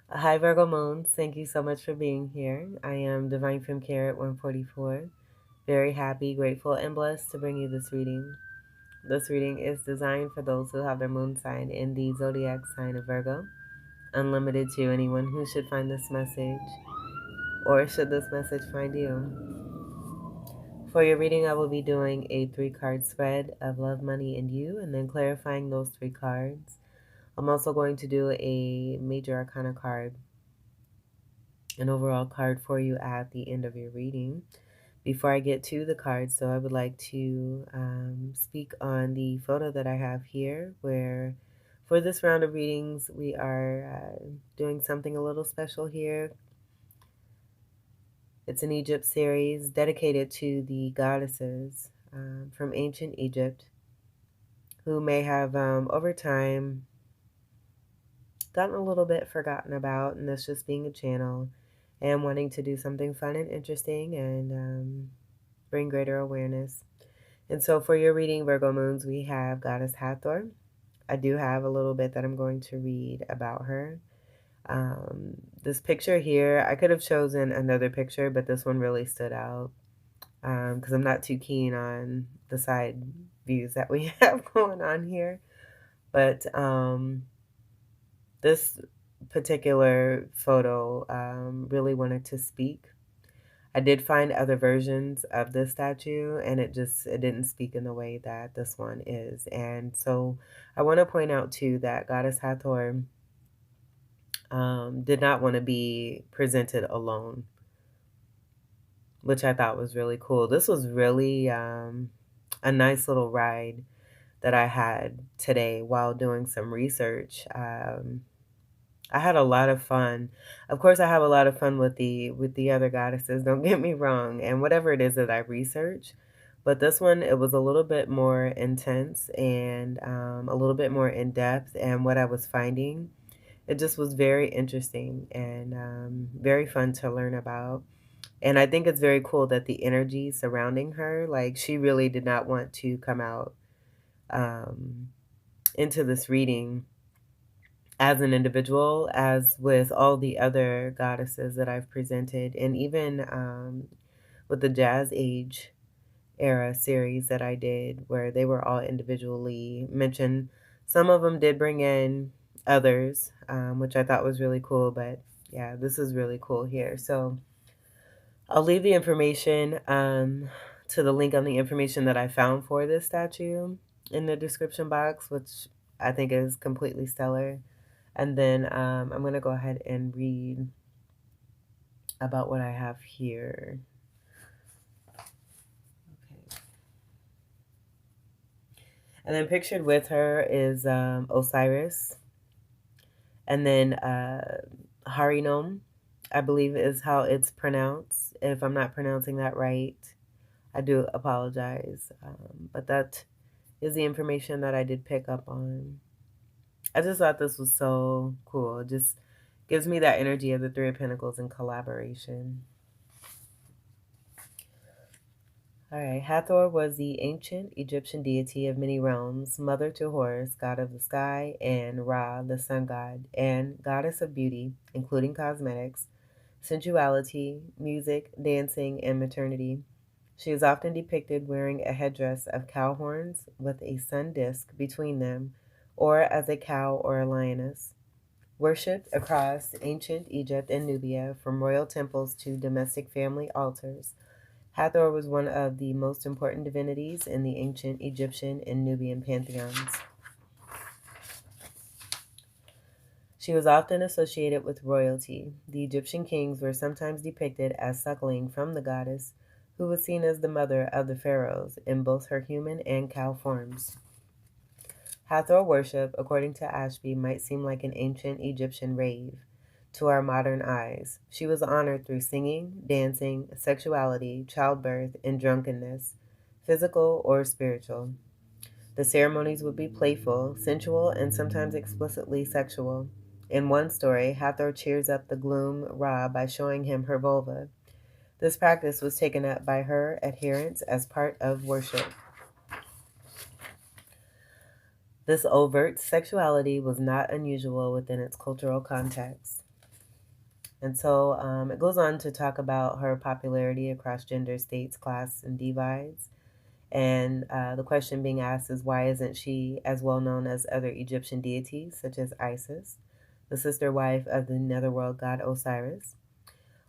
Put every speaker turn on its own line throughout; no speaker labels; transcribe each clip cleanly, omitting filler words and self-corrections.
Hi, Virgo Moons. Thank you so much for being here. I am Divine from Carrot 144. Very happy, grateful, and blessed to bring you this reading. This reading is designed for those who have their moon sign in the zodiac sign of Virgo, unlimited to anyone who should find this message, or should this message find you. For your reading, I will be doing a 3 card spread of love, money, and you, and then clarifying those 3 cards. I'm also going to do a major arcana card, an overall card for you at the end of your reading. Before I get to the cards, though, I would like to speak on the photo that I have here, where for this round of readings, we are doing something a little special here. It's an Egypt series dedicated to the goddesses from ancient Egypt who may have, over time, gotten a little bit forgotten about, and that's just being a channel and wanting to do something fun and interesting and bring greater awareness. And so for your reading, Virgo Moons, we have Goddess Hathor. I do have a little bit that I'm going to read about her. This picture here, I could have chosen another picture, but this one really stood out because I'm not too keen on the side views that we have going on here. But this particular photo really wanted to speak. I did find other versions of this statue, and it didn't speak in the way that this one is. And so I want to point out too that Goddess Hathor did not want to be presented alone, which I thought was really cool. This was really a nice little ride that I had today while doing some research. I had a lot of fun. Of course, I have a lot of fun with the other goddesses. Don't get me wrong, and whatever it is that I research, but this one it was a little bit more intense and a little bit more in depth. And what I was finding, it just was very interesting and very fun to learn about. And I think it's very cool that the energy surrounding her, like she really did not want to come out um, into this reading as an individual, as with all the other goddesses that I've presented, and even with the Jazz Age era series that I did, where they were all individually mentioned. Some of them did bring in others, which I thought was really cool, but yeah, this is really cool here. So I'll leave the information to the link on the information that I found for this statue in the description box, which I think is completely stellar. And then I'm going to go ahead and read about what I have here. Okay. And then pictured with her is Osiris. And then Hare nome, I believe is how it's pronounced. If I'm not pronouncing that right, I do apologize. But that is the information that I did pick up on. I just thought this was so cool. It just gives me that energy of the Three of Pentacles in collaboration. All right. Hathor was the ancient Egyptian deity of many realms, mother to Horus, god of the sky, and Ra, the sun god, and goddess of beauty, including cosmetics, sensuality, music, dancing, and maternity. She is often depicted wearing a headdress of cow horns with a sun disk between them, or as a cow or a lioness. Worshipped across ancient Egypt and Nubia, from royal temples to domestic family altars, Hathor was one of the most important divinities in the ancient Egyptian and Nubian pantheons. She was often associated with royalty. The Egyptian kings were sometimes depicted as suckling from the goddess, who was seen as the mother of the pharaohs in both her human and cow forms. Hathor worship, according to Ashby, might seem like an ancient Egyptian rave to our modern eyes. She was honored through singing, dancing, sexuality, childbirth, and drunkenness, physical or spiritual. The ceremonies would be playful, sensual, and sometimes explicitly sexual. In one story, Hathor cheers up the gloom Ra by showing him her vulva. This practice was taken up by her adherents as part of worship. This overt sexuality was not unusual within its cultural context. And so it goes on to talk about her popularity across gender, states, class, and divides. And the question being asked is, why isn't she as well known as other Egyptian deities, such as Isis, the sister wife of the netherworld god Osiris?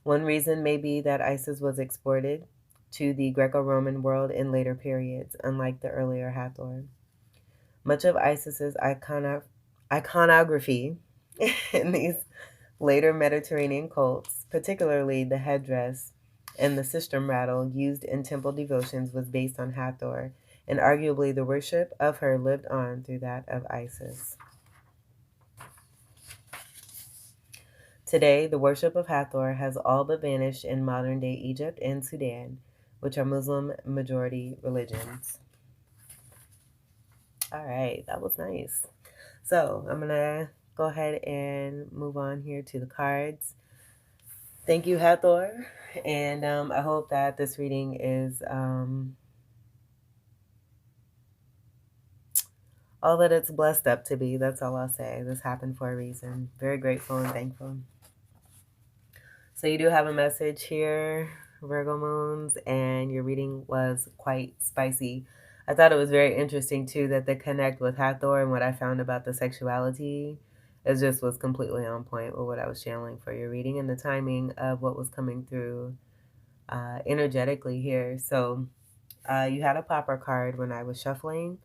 One reason may be that Isis was exported to the Greco Roman world in later periods, unlike the earlier Hathor. Much of Isis's iconography in these later Mediterranean cults, particularly the headdress and the sistrum rattle used in temple devotions, was based on Hathor, and arguably the worship of her lived on through that of Isis. Today, the worship of Hathor has all but vanished in modern-day Egypt and Sudan, which are Muslim-majority religions. All right, that was nice. So I'm going to go ahead and move on here to the cards. Thank you, Hathor, and I hope that this reading is all that it's blessed up to be. That's all I'll say. This happened for a reason. Very grateful and thankful. So you do have a message here, Virgo moons, and your reading was quite spicy. I thought it was very interesting too that the connect with Hathor and what I found about the sexuality is just was completely on point with what I was channeling for your reading and the timing of what was coming through energetically here. So you had a popper card when I was shuffling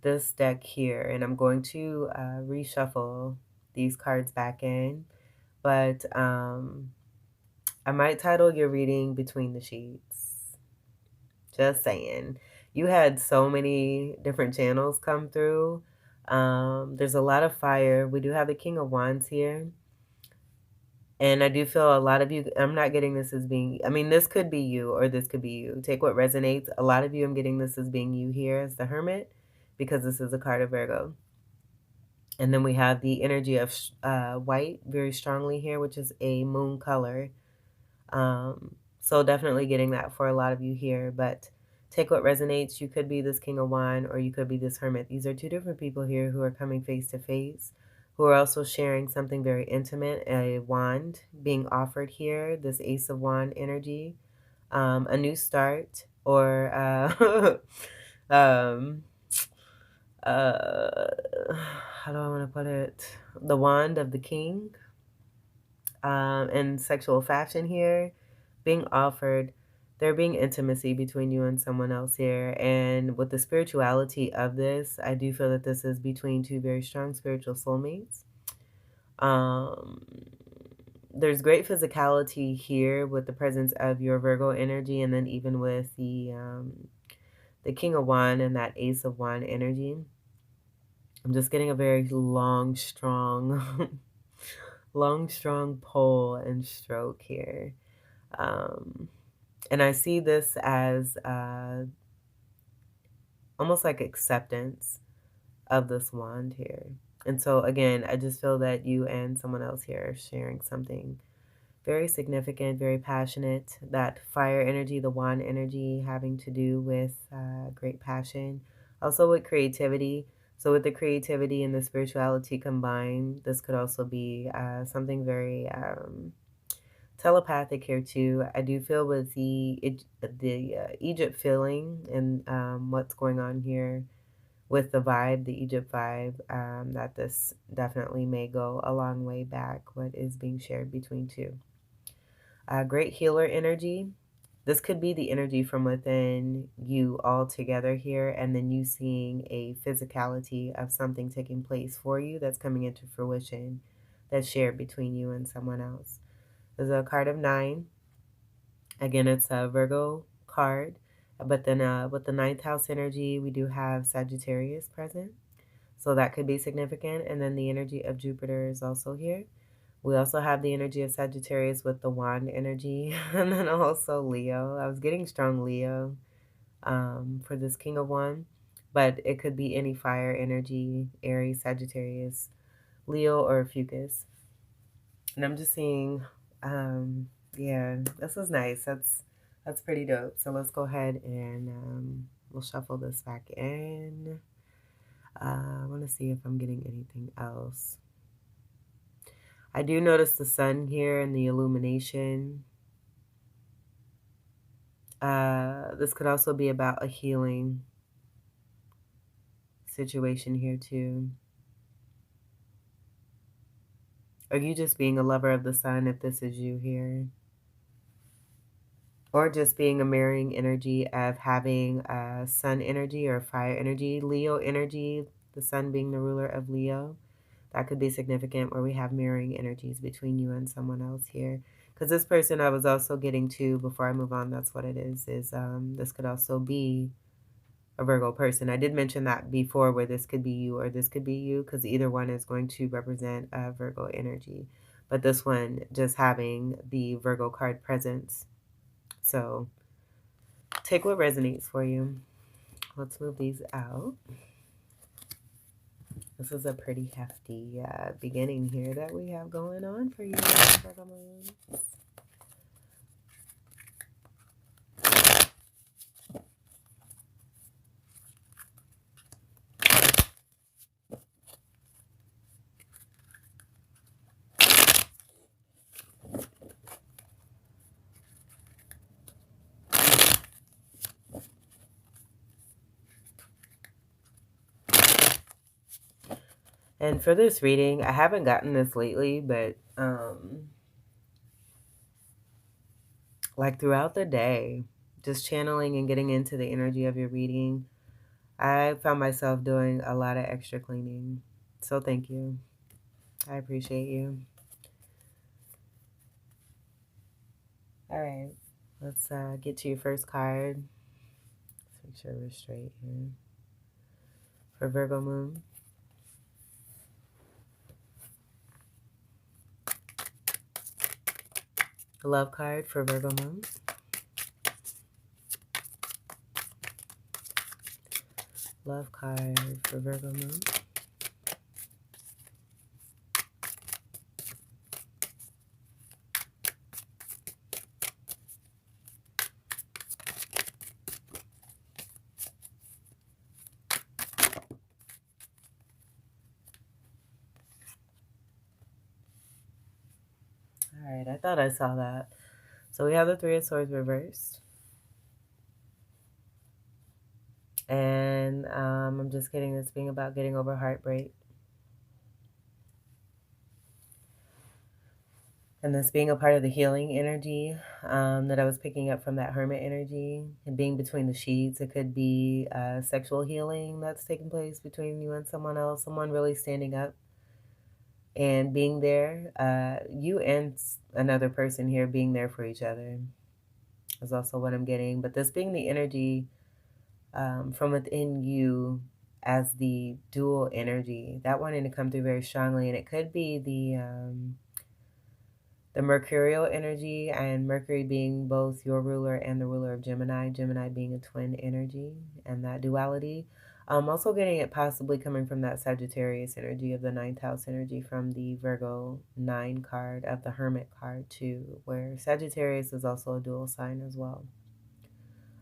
this deck here, and I'm going to reshuffle these cards back in, but I might title your reading Between the Sheets. Just saying. You had so many different channels come through. There's a lot of fire. We do have the King of Wands here. And I do feel a lot of you, I'm not getting this as being, I mean, this could be you or this could be you. Take what resonates. A lot of you, I'm getting this as being you here as the Hermit because this is a card of Virgo. And then we have the energy of white very strongly here, which is a moon color. So definitely getting that for a lot of you here, but take what resonates. You could be this King of Wine or you could be this Hermit. These are two different people here who are coming face to face, who are also sharing something very intimate, a wand being offered here, this Ace of Wand energy, a new start, or um, how do I want to put it? The wand of the king, in sexual fashion here being offered. There being intimacy between you and someone else here. And with the spirituality of this, I do feel that this is between two very strong spiritual soulmates. There's great physicality here with the presence of your Virgo energy, and then even with the King of Wand and that Ace of Wand energy. I'm just getting a very long, strong, long, strong pull and stroke here. And I see this as almost like acceptance of this wand here. And so again, I just feel that you and someone else here are sharing something very significant, very passionate. That fire energy, the wand energy, having to do with great passion. Also with creativity. So with the creativity and the spirituality combined, this could also be something very telepathic here too. I do feel with the Egypt feeling and what's going on here with the vibe, the Egypt vibe, that this definitely may go a long way back, what is being shared between two. Great healer energy. This could be the energy from within you all together here, and then you seeing a physicality of something taking place for you that's coming into fruition that's shared between you and someone else. There's a card of 9. Again, it's a Virgo card. But then with the 9th house energy, we do have Sagittarius present. So that could be significant. And then the energy of Jupiter is also here. We also have the energy of Sagittarius with the wand energy. And then also Leo. I was getting strong Leo for this King of Wands. But it could be any fire energy, Aries, Sagittarius, Leo, or Fucus. And I'm just seeing, yeah, this is nice. That's pretty dope. So let's go ahead and we'll shuffle this back in. I want to see if I'm getting anything else. I do notice the sun here and the illumination. This could also be about a healing situation here too. Or you just being a lover of the sun if this is you here. Or just being a mirroring energy of having sun energy or fire energy, Leo energy, the sun being the ruler of Leo. That could be significant where we have mirroring energies between you and someone else here. Because this person I was also getting to before I move on, that's what it is this could also be a Virgo person. I did mention that before where this could be you or this could be you because either one is going to represent a Virgo energy. But this one just having the Virgo card presence. So take what resonates for you. Let's move these out. This is a pretty hefty beginning here that we have going on for you, Virgo moons. And for this reading, I haven't gotten this lately, but like throughout the day, just channeling and getting into the energy of your reading, I found myself doing a lot of extra cleaning. So thank you. I appreciate you. All right, let's get to your first card. Let's make sure we're straight here. For Virgo moon. Love card for Virgo moon. Love card for Virgo moon. All right, I thought I saw that. So we have the Three of Swords reversed. And I'm just getting this being about getting over heartbreak. And this being a part of the healing energy that I was picking up from that hermit energy and being between the sheets. It could be sexual healing that's taking place between you and someone else, someone really standing up and being there. You and another person here being there for each other is also what I'm getting. But this being the energy from within you as the dual energy, that wanting to come through very strongly. And it could be the mercurial energy, and Mercury being both your ruler and the ruler of Gemini, Gemini being a twin energy and that duality. I'm also getting it possibly coming from that Sagittarius energy of the ninth house energy from the Virgo 9 card of the Hermit card too, where Sagittarius is also a dual sign as well.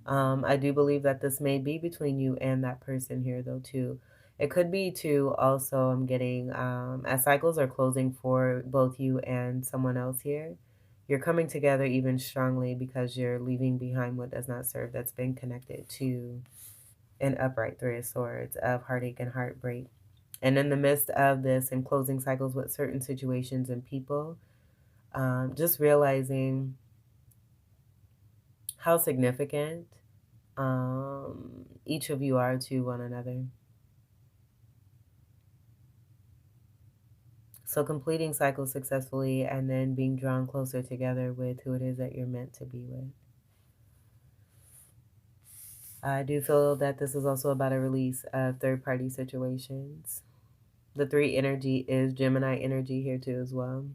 I do believe that this may be between you and that person here though too. It could be too also I'm getting as cycles are closing for both you and someone else here, you're coming together even strongly because you're leaving behind what does not serve, that's been connected to an upright Three of Swords of heartache and heartbreak. And in the midst of this and closing cycles with certain situations and people, just realizing how significant each of you are to one another. So completing cycles successfully and then being drawn closer together with who it is that you're meant to be with. I do feel that this is also about a release of third-party situations. The 3 energy is Gemini energy here too as well.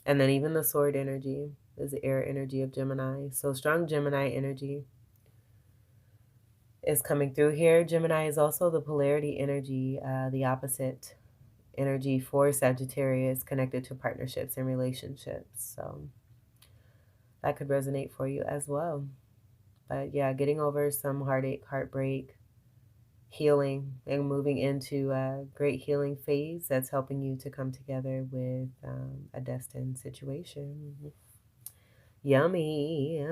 And then even the sword energy is the air energy of Gemini. So strong Gemini energy is coming through here. Gemini is also the polarity energy, the opposite energy for Sagittarius connected to partnerships and relationships. So that could resonate for you as well. But yeah, getting over some heartache, heartbreak, healing and moving into a great healing phase that's helping you to come together with a destined situation. Yummy.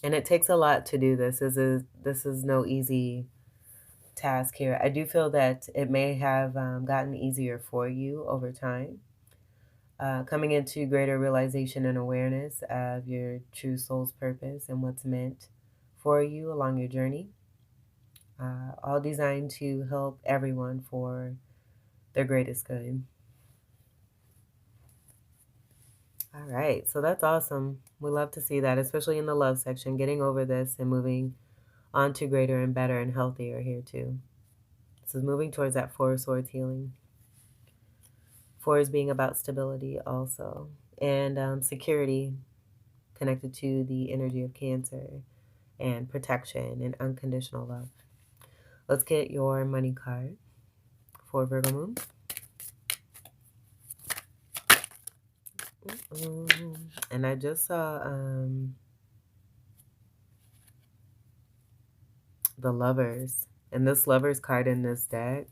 And it takes a lot to do this. This is no easy task here. I do feel that it may have gotten easier for you over time. Coming into greater realization and awareness of your true soul's purpose and what's meant for you along your journey. All designed to help everyone for their greatest good. All right, so that's awesome. We love to see that, especially in the love section, getting over this and moving on to greater and better and healthier here too. This is moving towards that Four of Swords healing. Four is being about stability also, and security, connected to the energy of Cancer and protection and unconditional love. Let's get your money card for Virgo Moon. And I just saw the Lovers. And this Lovers card in this deck,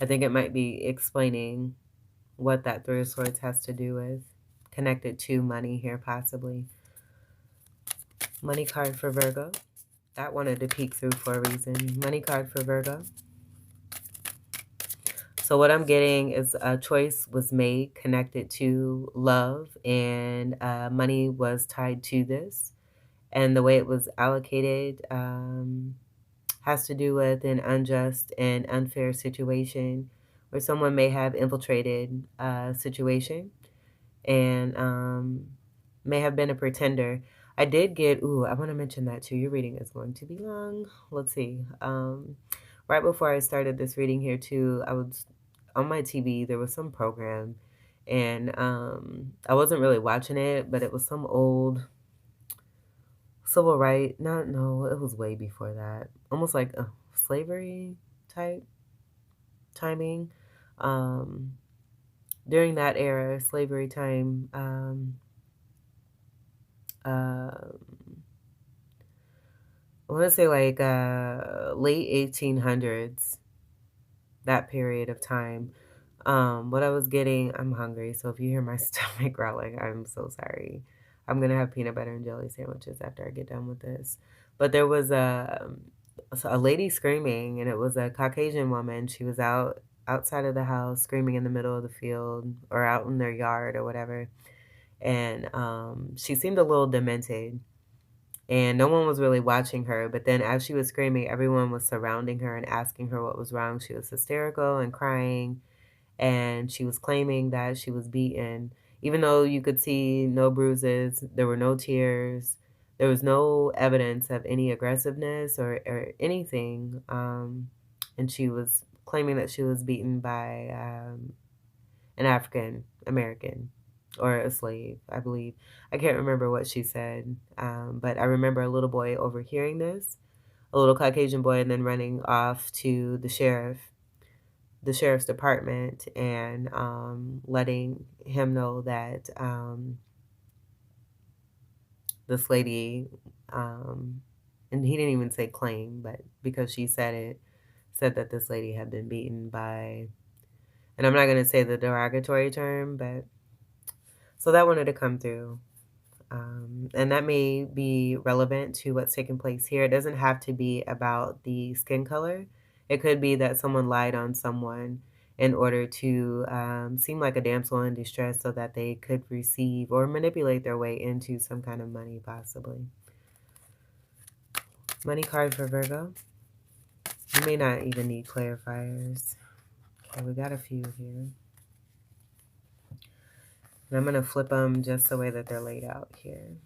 I think it might be explaining what that Three of Swords has to do with. Connected to money here, possibly. Money card for Virgo. That wanted to peek through for a reason. Money card for Virgo. So what I'm getting is a choice was made connected to love, and money was tied to this. And the way it was allocated has to do with an unjust and unfair situation where someone may have infiltrated a situation and may have been a pretender. I did get, I want to mention that too. Your reading is going to be long. Let's see. Right before I started this reading here too, I was on my TV. There was some program, and I wasn't really watching it, but it was some old civil right. No, it was way before that. Almost like slavery type timing. During that era, slavery time. I want to say like late 1800s, that period of time. What I was getting, I'm hungry, so if you hear my stomach growling, I'm so sorry. I'm going to have peanut butter and jelly sandwiches after I get done with this. But there was a lady screaming, and it was a Caucasian woman. She was outside of the house screaming in the middle of the field or out in their yard or whatever. And she seemed a little demented. And no one was really watching her. But then as she was screaming, everyone was surrounding her and asking her what was wrong. She was hysterical and crying. And she was claiming that she was beaten. Even though you could see no bruises, there were no tears. There was no evidence of any aggressiveness or anything. And she was claiming that she was beaten by an African American or a slave, I believe. I can't remember what she said, but I remember a little boy overhearing this, a little Caucasian boy, and then running off to the sheriff's department, and letting him know that this lady, and he didn't even say claim, but because she said that this lady had been beaten by, and I'm not going to say the derogatory term, but so that wanted to come through. And that may be relevant to what's taking place here. It doesn't have to be about the skin color. It could be that someone lied on someone in order to seem like a damsel in distress so that they could receive or manipulate their way into some kind of money, possibly. Money card for Virgo. You may not even need clarifiers. Okay, we got a few here. And I'm going to flip them just the way that they're laid out here.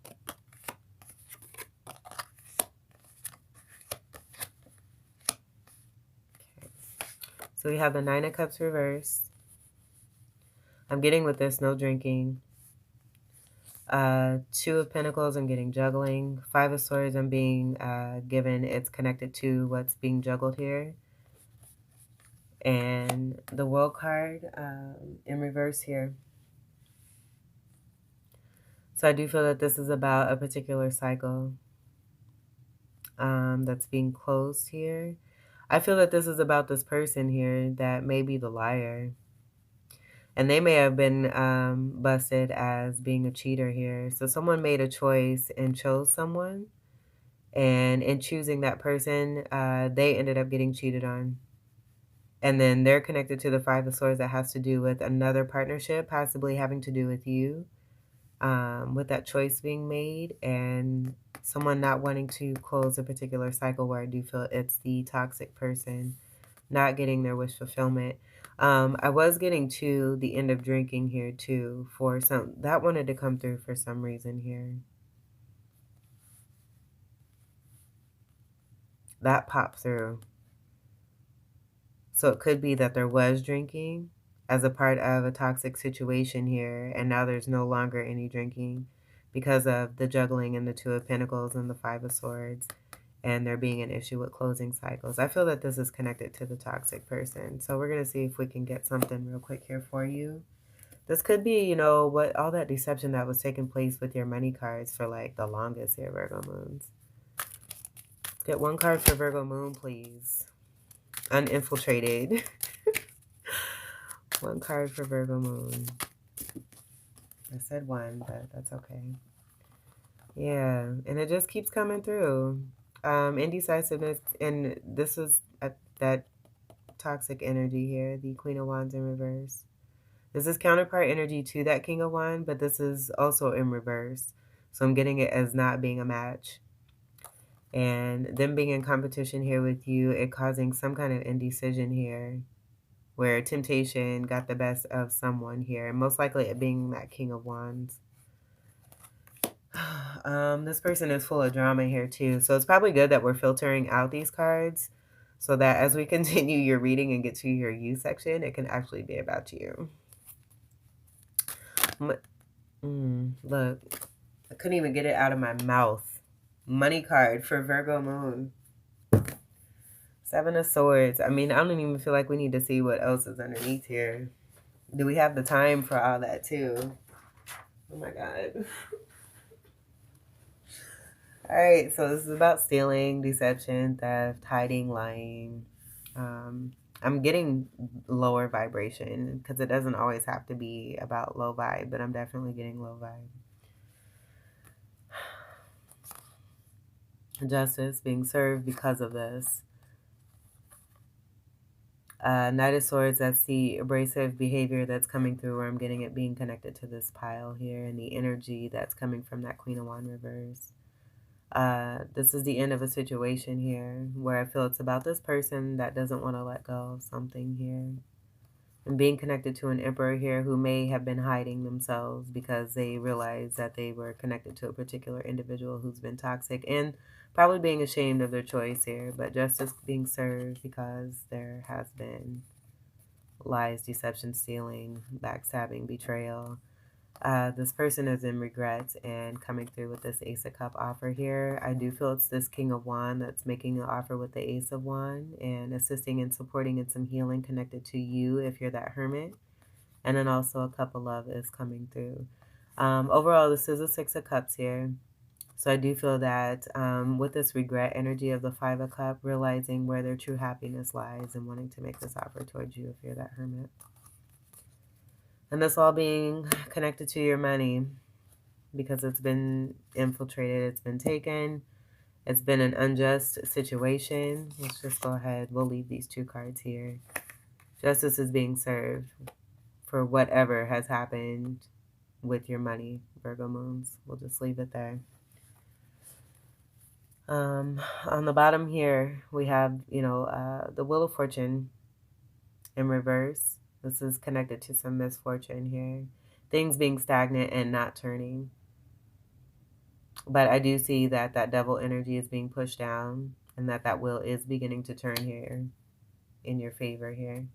Okay. So we have the Nine of Cups reversed. I'm getting with this, no drinking. Two of Pentacles, I'm getting juggling. Five of Swords, I'm being given it's connected to what's being juggled here. And the World card in reverse here. So I do feel that this is about a particular cycle that's being closed here. I feel that this is about this person here that may be the liar. And they may have been busted as being a cheater here. So someone made a choice and chose someone. And in choosing that person, they ended up getting cheated on. And then they're connected to the Five of Swords that has to do with another partnership, possibly having to do with you, with that choice being made and someone not wanting to close a particular cycle where I do feel it's the toxic person not getting their wish fulfillment. I was getting to the end of drinking here too for some that wanted to come through for some reason here. That popped through. So it could be that there was drinking as a part of a toxic situation here, and now there's no longer any drinking because of the juggling and the Two of Pentacles and the Five of Swords, and there being an issue with closing cycles. I feel that this is connected to the toxic person. So we're going to see if we can get something real quick here for you. This could be, you know, what all that deception that was taking place with your money cards for like the longest here, Virgo moons. Let's get one card for Virgo moon, please. Uninfiltrated. One card for Virgo moon. I said one, but that's okay. Yeah, and it just keeps coming through. Indecisiveness, and this is that toxic energy here, the Queen of Wands in reverse. This is counterpart energy to that King of Wands, but this is also in reverse. So I'm getting it as not being a match. And them being in competition here with you, it causing some kind of indecision here, where temptation got the best of someone here, and most likely it being that King of Wands. This person is full of drama here too, so it's probably good that we're filtering out these cards so that as we continue your reading and get to your you section, it can actually be about you. Look, I couldn't even get it out of my mouth. Money card for Virgo moon. Seven of Swords. I mean, I don't even feel like we need to see what else is underneath here. Do we have the time for all that too? Oh my God. All right, so this is about stealing, deception, theft, hiding, lying. I'm getting lower vibration because it doesn't always have to be about low vibe, but I'm definitely getting low vibe. Justice being served because of this. Knight of Swords, that's the abrasive behavior that's coming through where I'm getting it being connected to this pile here and the energy that's coming from that Queen of Wands reverse. This is the end of a situation here where I feel it's about this person that doesn't want to let go of something here. And being connected to an emperor here who may have been hiding themselves because they realized that they were connected to a particular individual who's been toxic and probably being ashamed of their choice here, but justice being served because there has been lies, deception, stealing, backstabbing, betrayal. This person is in regrets and coming through with this Ace of Cup offer here. I do feel it's this King of Wands that's making an offer with the Ace of Wands and assisting and supporting in some healing connected to you if you're that hermit. And then also a Cup of Love is coming through. Overall, this is a Six of Cups here. So I do feel that with this regret energy of the Five of Cups, realizing where their true happiness lies and wanting to make this offer towards you if you're that hermit. And this all being connected to your money because it's been infiltrated, it's been taken, it's been an unjust situation. Let's just go ahead. We'll leave these two cards here. Justice is being served for whatever has happened with your money, Virgo moons. We'll just leave it there. On the bottom here, we have, the Wheel of Fortune in reverse. This is connected to some misfortune here. Things being stagnant and not turning. But I do see that that devil energy is being pushed down and that wheel is beginning to turn here in your favor here.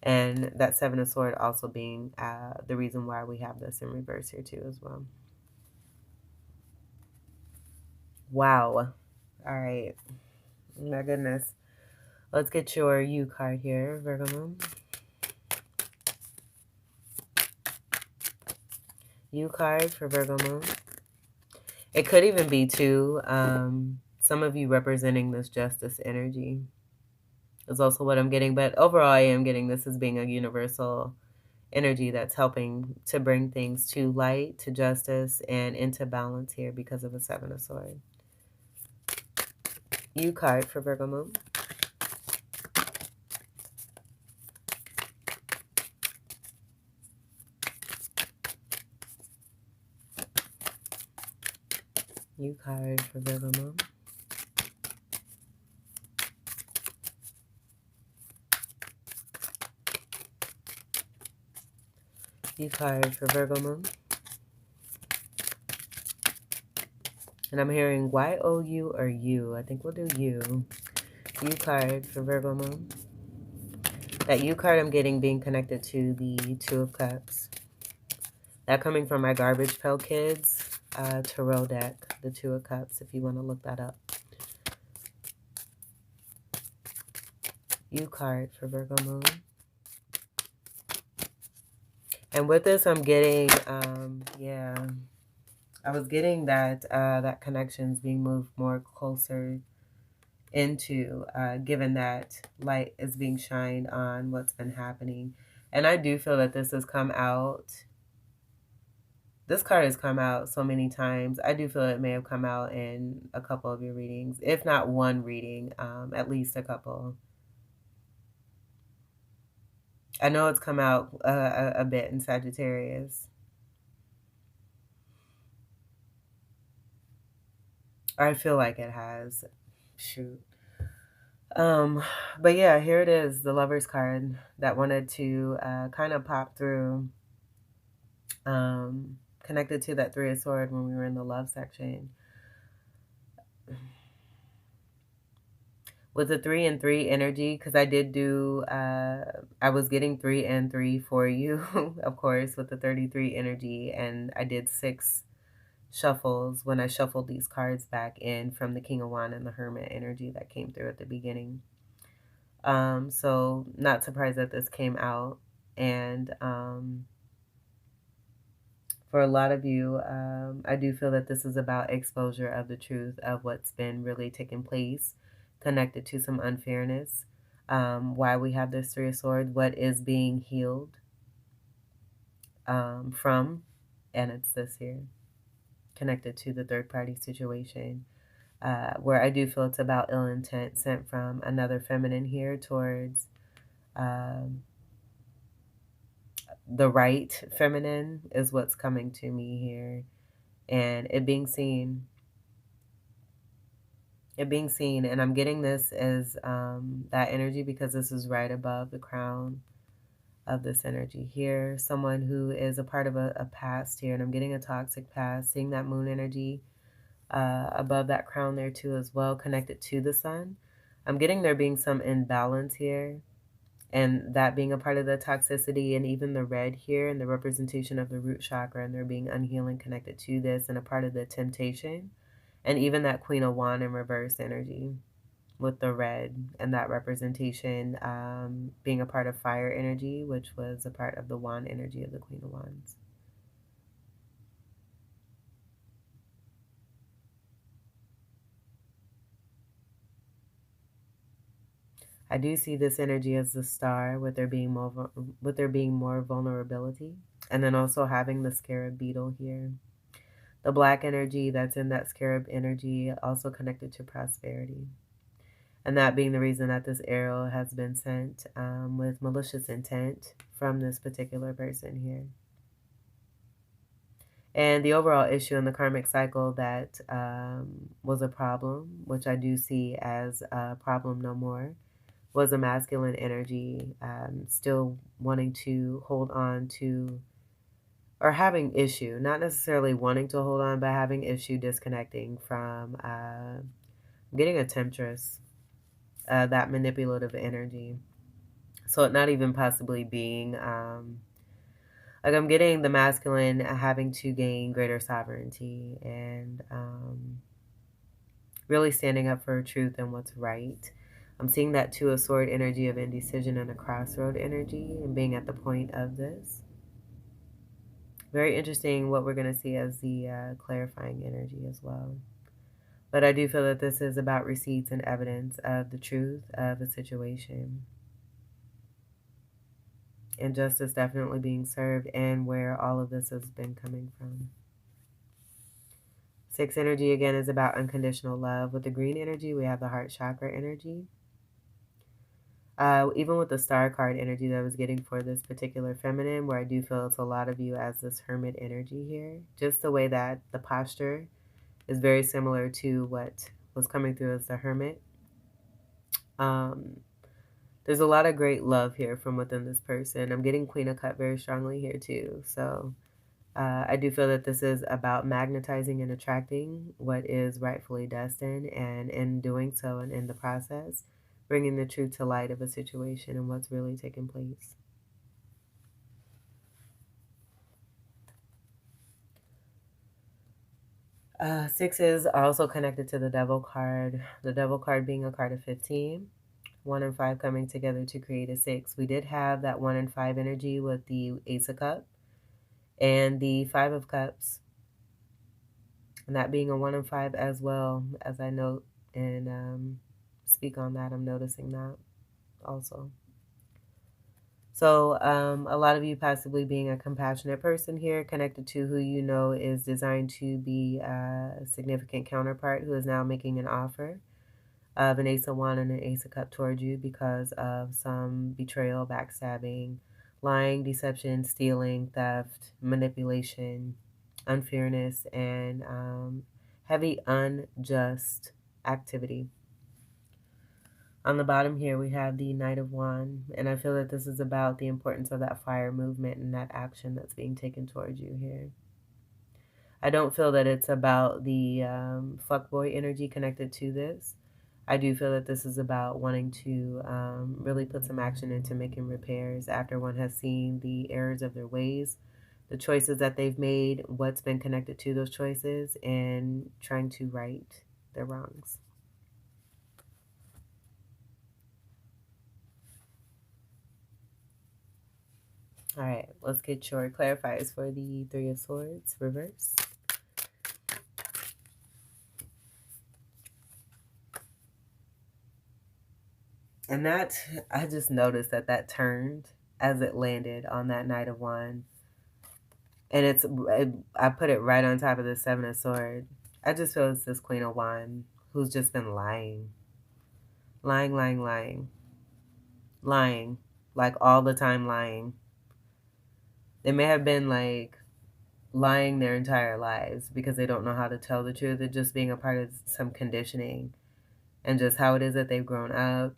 And that Seven of Swords also being the reason why we have this in reverse here too as well. Wow. All right. My goodness. Let's get your You card here, Virgo moon. You card for Virgo moon. It could even be two. Some of you representing this justice energy is also what I'm getting. But overall, I am getting this as being a universal energy that's helping to bring things to light, to justice, and into balance here because of the Seven of Swords. You card for Virgo moon. You card for Virgo moon. You card for Virgo moon. And I'm hearing Y-O-U or you. I think we'll do you. You card for Virgo moon. That you card I'm getting being connected to the Two of Cups. That coming from my Garbage Pail Kids tarot deck, the Two of Cups, if you want to look that up. You card for Virgo moon. And with this, I'm getting, I was getting that that connection's being moved more closer into, given that light is being shined on what's been happening. And I do feel that this has come out. This card has come out so many times. I do feel it may have come out in a couple of your readings, if not one reading, at least a couple. I know it's come out a bit in Sagittarius. Or I feel like it has. Shoot. But yeah, here it is, the Lover's card that wanted to kind of pop through, connected to that Three of Swords when we were in the love section. With the 3 and 3 energy, because I did do, I was getting 3 and 3 for you, of course, with the 33 energy, and I did 6 shuffles when I shuffled these cards back in from the King of Wands and the Hermit energy that came through at the beginning. So not surprised that this came out. And for a lot of you, I do feel that this is about exposure of the truth of what's been really taking place, connected to some unfairness. Why we have this Three of Swords, what is being healed from, and it's this here, connected to the third party situation. Where I do feel it's about ill intent sent from another feminine here towards the right feminine is what's coming to me here. And it being seen. And I'm getting this as that energy because this is right above the crown of this energy here. Someone who is a part of a past here, and I'm getting a toxic past, seeing that moon energy above that crown there too as well, connected to the sun. I'm getting there being some imbalance here, and that being a part of the toxicity, and even the red here and the representation of the root chakra, and there being unhealing connected to this, and a part of the temptation, and even that Queen of Wands in reverse energy with the red, and that representation being a part of fire energy, which was a part of the wand energy of the Queen of Wands. I do see this energy as the star, with there being more vulnerability, and then also having the scarab beetle here. The black energy that's in that scarab energy also connected to prosperity, and that being the reason that this arrow has been sent with malicious intent from this particular person here. And the overall issue in the karmic cycle that was a problem, which I do see as a problem no more, was a masculine energy, still wanting to hold on to, or having issue, not necessarily wanting to hold on, but having issue disconnecting from getting a temptress, that manipulative energy. So it not even possibly being, like I'm getting the masculine having to gain greater sovereignty and really standing up for truth and what's right. I'm seeing that Two of Sword energy of indecision and a crossroad energy and being at the point of this. Very interesting what we're going to see as the clarifying energy as well. But I do feel that this is about receipts and evidence of the truth of a situation. And justice definitely being served, and where all of this has been coming from. 6 energy, again, is about unconditional love. With the green energy, we have the heart chakra energy. Even with the star card energy that I was getting for this particular feminine, where I do feel it's a lot of you as this hermit energy here. Just the way that the posture is very similar to what was coming through as the hermit. There's a lot of great love here from within this person. I'm getting Queen of Cups very strongly here too. So I do feel that this is about magnetizing and attracting what is rightfully destined, and in doing so and in the process, bringing the truth to light of a situation and what's really taking place. Sixes are also connected to the Devil card. The Devil card being a card of 15. 1 and 5 coming together to create a 6. We did have that 1 and 5 energy with the Ace of Cups and the 5 of Cups. And that being a 1 and 5 as well, as I note and speak on that. I'm noticing that also. So a lot of you possibly being a compassionate person here, connected to who you know is designed to be a significant counterpart who is now making an offer of an Ace of Wands and an Ace of Cups towards you because of some betrayal, backstabbing, lying, deception, stealing, theft, manipulation, unfairness, and heavy unjust activity. On the bottom here, we have the Knight of Wands, and I feel that this is about the importance of that fire movement and that action that's being taken towards you here. I don't feel that it's about the fuckboy energy connected to this. I do feel that this is about wanting to really put some action into making repairs after one has seen the errors of their ways, the choices that they've made, what's been connected to those choices, and trying to right their wrongs. All right, let's get your clarifiers for the Three of Swords reverse. And that, I just noticed that that turned as it landed on that Knight of Wands. And I put it right on top of the Seven of Swords. I just feel it's this Queen of Wands who's just been lying. Lying, lying, lying. Lying. Like all the time lying. They may have been like lying their entire lives because they don't know how to tell the truth. They're just being a part of some conditioning and just how it is that they've grown up.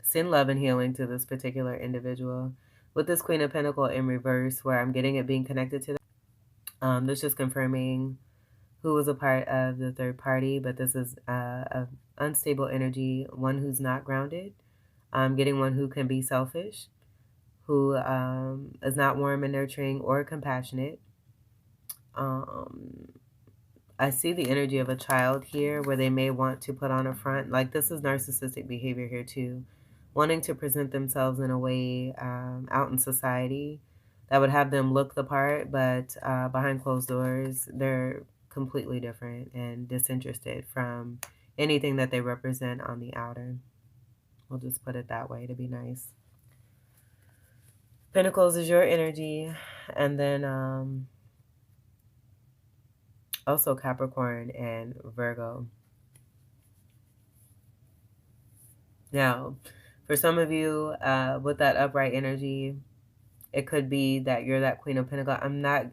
Send love and healing to this particular individual. With this Queen of Pentacles in reverse, where I'm getting it being connected to them, this is confirming who was a part of the third party, but this is a unstable energy, one who's not grounded. I'm getting one who can be selfish, who is not warm and nurturing or compassionate. I see the energy of a child here where they may want to put on a front. Like this is narcissistic behavior here too. Wanting to present themselves in a way out in society that would have them look the part, but behind closed doors, they're completely different and disinterested from anything that they represent on the outer. We'll just put it that way to be nice. Pentacles is your energy, and then also Capricorn and Virgo. Now, for some of you, with that upright energy, it could be that you're that Queen of Pentacles.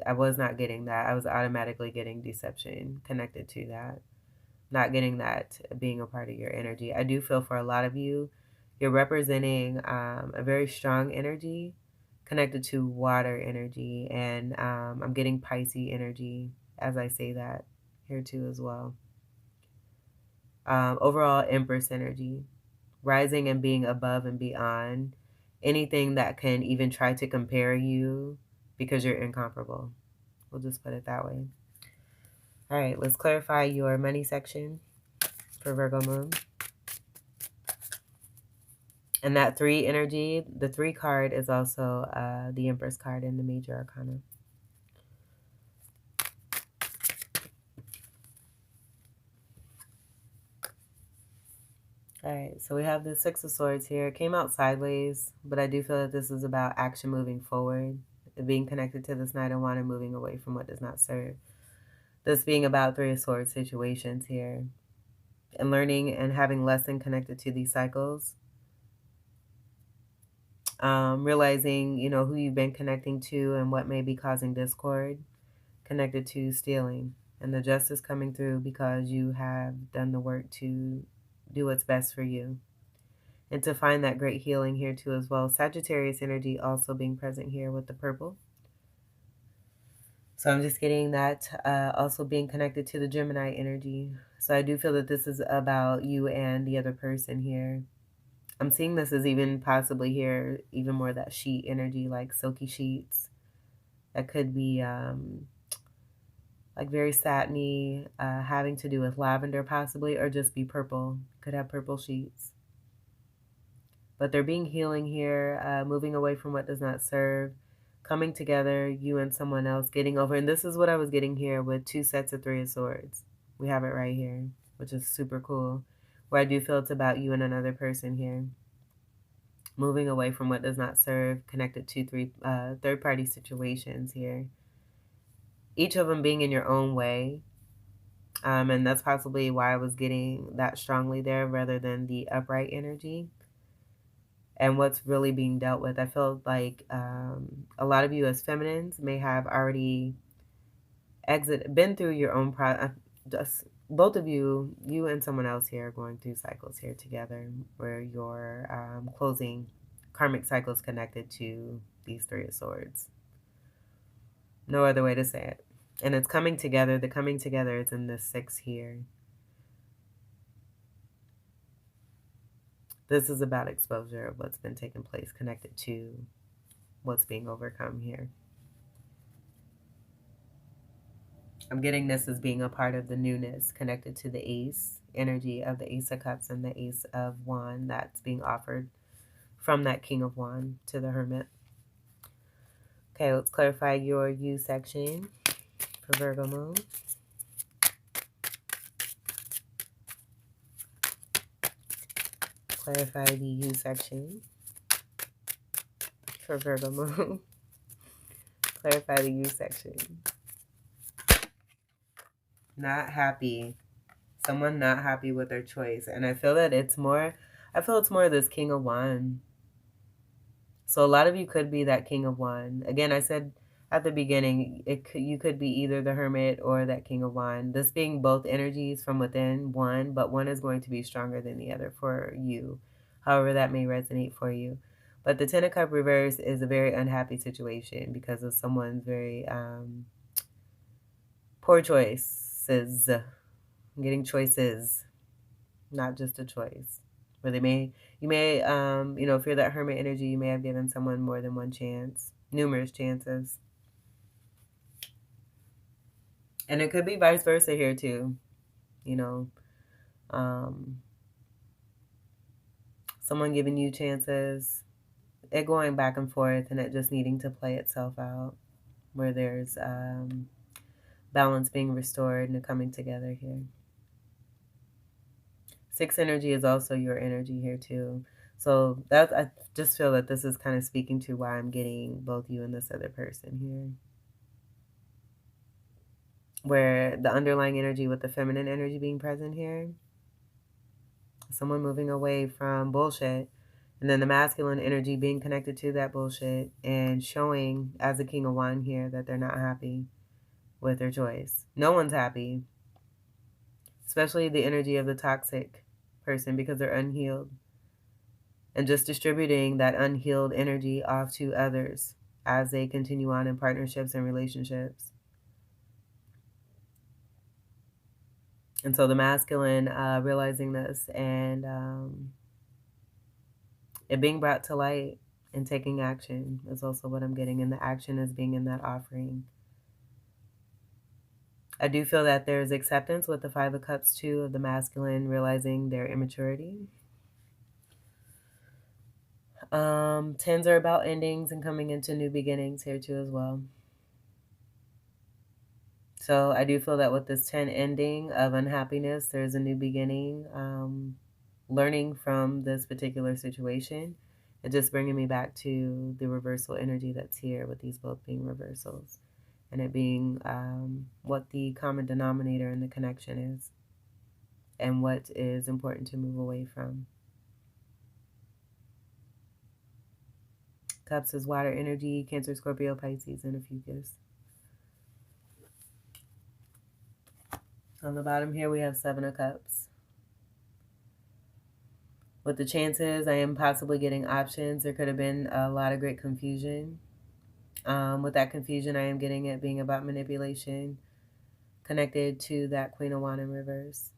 I was not getting that. I was automatically getting deception connected to that. Not getting that being a part of your energy. I do feel for a lot of you, you're representing a very strong energy connected to water energy. And I'm getting Pisces energy as I say that here too as well. Overall, Empress energy. Rising and being above and beyond anything that can even try to compare you because you're incomparable. We'll just put it that way. All right, let's clarify your money section for Virgo moon. And that 3 energy, the 3 card is also the Empress card in the Major Arcana. All right, so we have the Six of Swords here. It came out sideways, but I do feel that this is about action moving forward, being connected to this Knight of Wands and moving away from what does not serve. This being about Three of Swords situations here, and learning and having lesson connected to these cycles. Realizing, you know, who you've been connecting to and what may be causing discord, connected to stealing, and the justice coming through because you have done the work to do what's best for you. And to find that great healing here too as well. Sagittarius energy also being present here with the purple. So I'm just getting that also being connected to the Gemini energy. So I do feel that this is about you and the other person here. I'm seeing this as even possibly here, even more that sheet energy, like silky sheets. That could be like very satiny, having to do with lavender possibly, or just be purple. Could have purple sheets. But they're being healing here, moving away from what does not serve, coming together, you and someone else, getting over. And this is what I was getting here with 2 sets of 3 of Swords. We have it right here, which is super cool. Where I do feel it's about you and another person here. Moving away from what does not serve, connected to third-party situations here. Each of them being in your own way. And that's possibly why I was getting that strongly there rather than the upright energy. And what's really being dealt with. I feel like a lot of you as feminines may have already been through your own just both of you and someone else here are going through cycles here together where you're closing karmic cycles connected to these 3 of Swords. No other way to say it. And it's coming together. The coming together is in the 6 here. This is about exposure of what's been taking place connected to what's being overcome here. I'm getting this as being a part of the newness connected to the Ace energy of the Ace of Cups and the Ace of Wands that's being offered from that King of Wands to the Hermit. Okay, let's clarify your U section for Virgo moon. Clarify the U section for Virgo moon. Clarify the U section. Not happy. Someone not happy with their choice. And I feel that it's more this King of Wands. So a lot of you could be that King of Wands. Again, I said at the beginning, you could be either the Hermit or that King of Wands. This being both energies from within one, but one is going to be stronger than the other for you. However that may resonate for you. But the Ten of Cups reverse is a very unhappy situation because of someone's very poor choices. Getting choices, not just a choice. Where you may, if you're that Hermit energy, you may have given someone more than one chance, numerous chances. And it could be vice versa here too, someone giving you chances, it going back and forth, and it just needing to play itself out, where there's balance being restored and coming together here. 6 energy is also your energy here too. So I just feel that this is kind of speaking to why I'm getting both you and this other person here. Where the underlying energy with the feminine energy being present here. Someone moving away from bullshit. And then the masculine energy being connected to that bullshit and showing as a King of Wands here that they're not happy with their choice. No one's happy. Especially the energy of the toxic person because they're unhealed. And just distributing that unhealed energy off to others as they continue on in partnerships and relationships. And so the masculine realizing this and it being brought to light and taking action is also what I'm getting. And the action is being in that offering. I do feel that there's acceptance with the 5 of Cups too, of the masculine realizing their immaturity. Tens are about endings and coming into new beginnings here too as well. So I do feel that with this 10 ending of unhappiness, there's a new beginning. Learning from this particular situation, and just bringing me back to the reversal energy that's here with these both being reversals, and it being what the common denominator in the connection is, and what is important to move away from. Cups is water energy, Cancer, Scorpio, Pisces, and a fucus. On the bottom here, we have Seven of Cups. With the chances, I am possibly getting options. There could have been a lot of great confusion. With that confusion, I am getting it being about manipulation, connected to that Queen of Wands in reverse.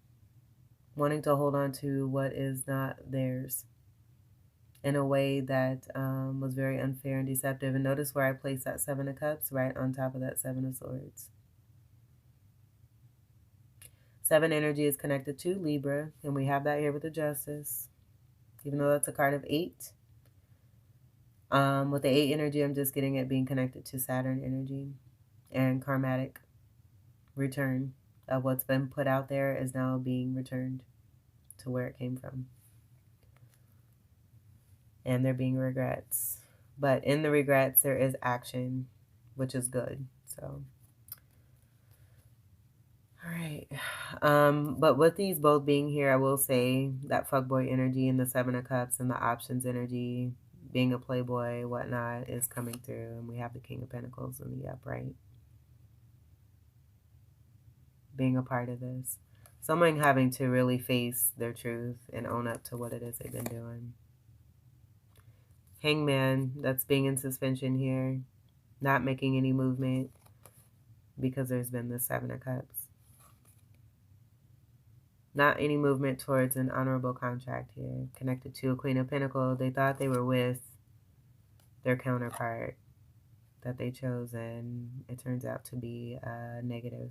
Wanting to hold on to what is not theirs in a way that was very unfair and deceptive. And notice where I placed that Seven of Cups, right on top of that Seven of Swords. Seven energy is connected to Libra, and we have that here with the Justice, even though that's a card of 8. With the 8 energy, I'm just getting it being connected to Saturn energy and karmatic return of what's been put out there is now being returned to where it came from. And there being regrets. But in the regrets, there is action, which is good. So, all right. But with these both being here, I will say that fuckboy energy and the Seven of Cups and the options energy, being a playboy, whatnot, is coming through. And we have the King of Pentacles in the upright, being a part of this. Someone having to really face their truth and own up to what it is they've been doing. Hangman, that's being in suspension here, not making any movement because there's been the Seven of Cups. Not any movement towards an honorable contract here, connected to a Queen of Pentacles. They thought they were with their counterpart that they chose, and it turns out to be negative.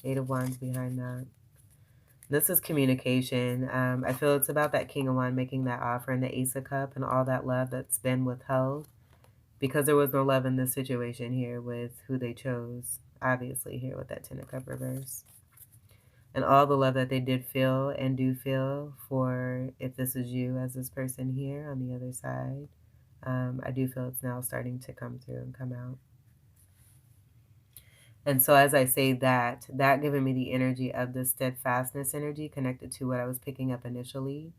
Eight of Wands behind that. This is communication. I feel it's about that King of Wands making that offer and the Ace of Cup and all that love that's been withheld because there was no love in this situation here with who they chose. Obviously here with that Ten of Cup reverse. And all the love that they did feel and do feel for, if this is you as this person here on the other side, I do feel it's now starting to come through and come out. And so as I say that giving me the energy of the steadfastness energy connected to what I was picking up initially.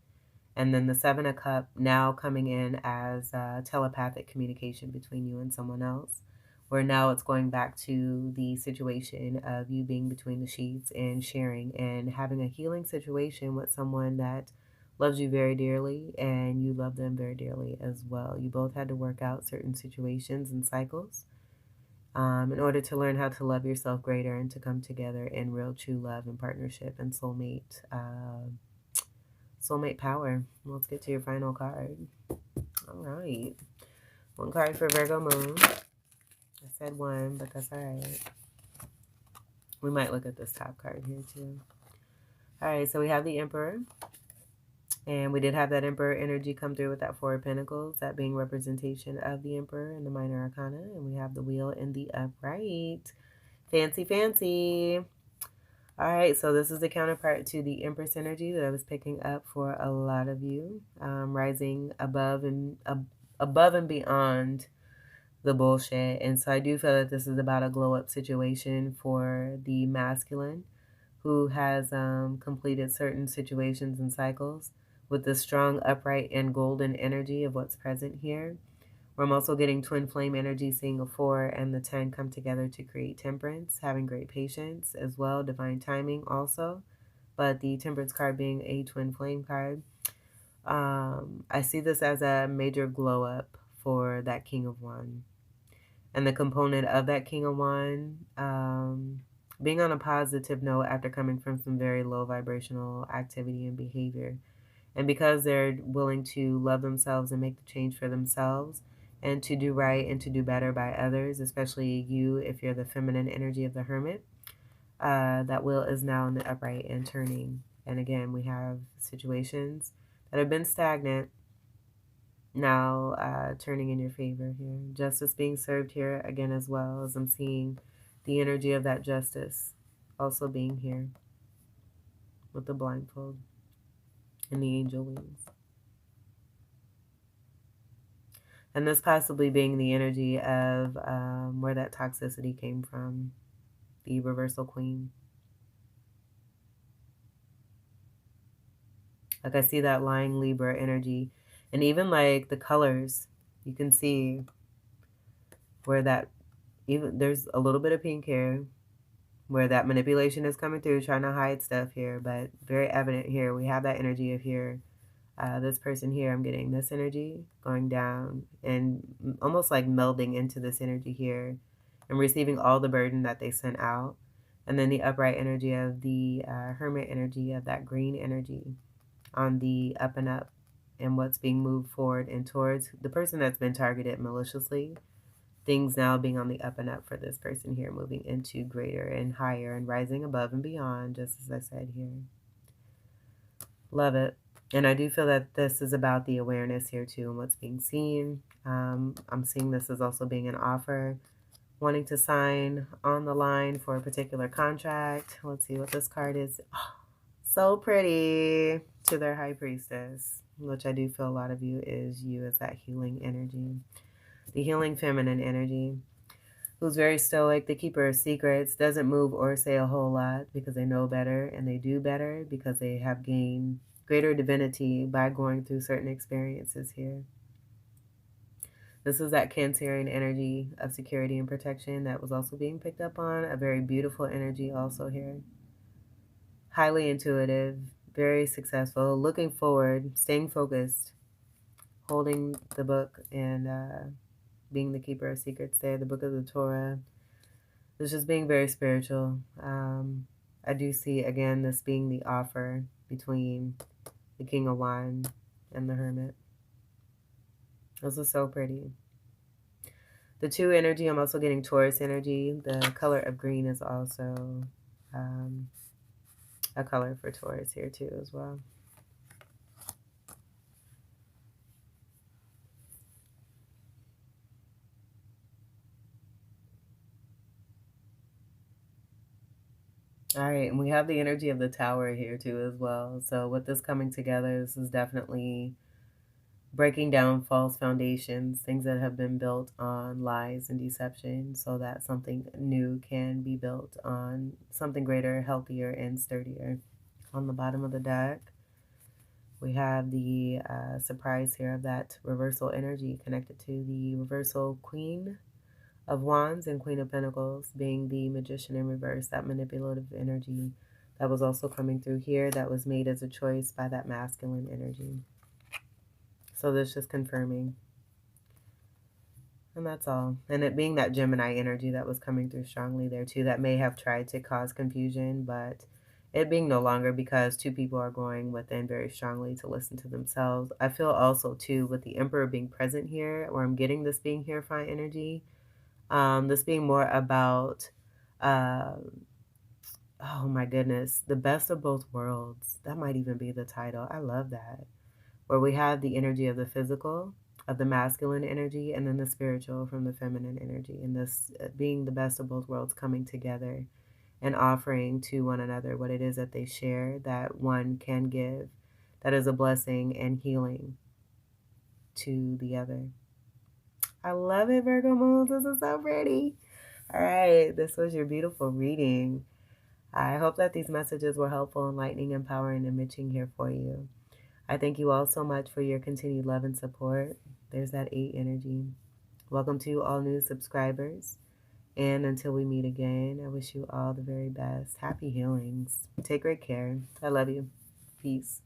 And then the Seven of Cups now coming in as telepathic communication between you and someone else. Where now it's going back to the situation of you being between the sheets and sharing and having a healing situation with someone that loves you very dearly and you love them very dearly as well. You both had to work out certain situations and cycles in order to learn how to love yourself greater and to come together in real true love and partnership and soulmate power. Let's get to your final card. All right. One card for Virgo Moon. I said one, but that's all right. We might look at this top card here too. All right, so we have the Emperor. And we did have that Emperor energy come through with that Four of Pentacles, that being representation of the Emperor in the Minor Arcana. And we have the Wheel in the upright. Fancy, fancy. All right, so this is the counterpart to the Empress energy that I was picking up for a lot of you. Rising above and beyond the bullshit. And so I do feel that this is about a glow up situation for the masculine who has completed certain situations and cycles with the strong upright and golden energy of what's present here. Where I'm also getting twin flame energy, seeing a 4 and the 10 come together to create temperance, having great patience as well, divine timing also. But the temperance card being a twin flame card. I see this as a major glow up for that King of Wands. And the component of that King of Wands being on a positive note after coming from some very low vibrational activity and behavior. And because they're willing to love themselves and make the change for themselves and to do right and to do better by others, especially you if you're the feminine energy of the Hermit, that wheel is now in the upright and turning. And again, we have situations that have been stagnant now turning in your favor here. Justice being served here again as well, as I'm seeing the energy of that justice also being here with the blindfold and the angel wings. And this possibly being the energy of where that toxicity came from, the reversal queen. Like I see that lying Libra energy. And even like the colors, you can see where that, even there's a little bit of pink here, where that manipulation is coming through, trying to hide stuff here, but very evident here. We have that energy of here. This person here, I'm getting this energy going down and almost like melding into this energy here and receiving all the burden that they sent out. And then the upright energy of the hermit energy of that green energy on the up and up and what's being moved forward and towards the person that's been targeted maliciously. Things now being on the up and up for this person here, moving into greater and higher and rising above and beyond, just as I said here. Love it. And I do feel that this is about the awareness here too and what's being seen. I'm seeing this as also being an offer, wanting to sign on the line for a particular contract. Let's see what this card is. Oh, so pretty, to their high priestess, which I do feel a lot of you is you as that healing energy, the healing feminine energy, who's very stoic, the keeper of secrets, doesn't move or say a whole lot because they know better and they do better because they have gained greater divinity by going through certain experiences here. This is that Cancerian energy of security and protection that was also being picked up on. A very beautiful energy also here. Highly intuitive, very successful, looking forward, staying focused, holding the book and being the keeper of secrets there, the book of the Torah. It's just being very spiritual. I do see, again, this being the offer between the King of Wands and the Hermit. This is so pretty. The two energy, I'm also getting Taurus energy. The color of green is also a color for Taurus here too as well. All right, and we have the energy of the Tower here too as well. So with this coming together, this is definitely breaking down false foundations, things that have been built on lies and deception, so that something new can be built on something greater, healthier, and sturdier. On the bottom of the deck, we have the surprise here of that reversal energy connected to the reversal Queen of Wands and Queen of Pentacles being the Magician in reverse, that manipulative energy that was also coming through here that was made as a choice by that masculine energy. So this just confirming. And that's all. And it being that Gemini energy that was coming through strongly there too, that may have tried to cause confusion, but it being no longer, because two people are going within very strongly to listen to themselves. I feel also too with the Emperor being present here, or I'm getting this being Hierophant energy, this being more about, oh my goodness, the best of both worlds. That might even be the title. I love that. Where we have the energy of the physical, of the masculine energy, and then the spiritual from the feminine energy. And this being the best of both worlds coming together and offering to one another what it is that they share, that one can give, that is a blessing and healing to the other. I love it, Virgo moons. This is so pretty. All right, this was your beautiful reading. I hope that these messages were helpful, enlightening, empowering, enriching here for you. I thank you all so much for your continued love and support. There's that 8 energy. Welcome to all new subscribers. And until we meet again, I wish you all the very best. Happy healings. Take great care. I love you. Peace.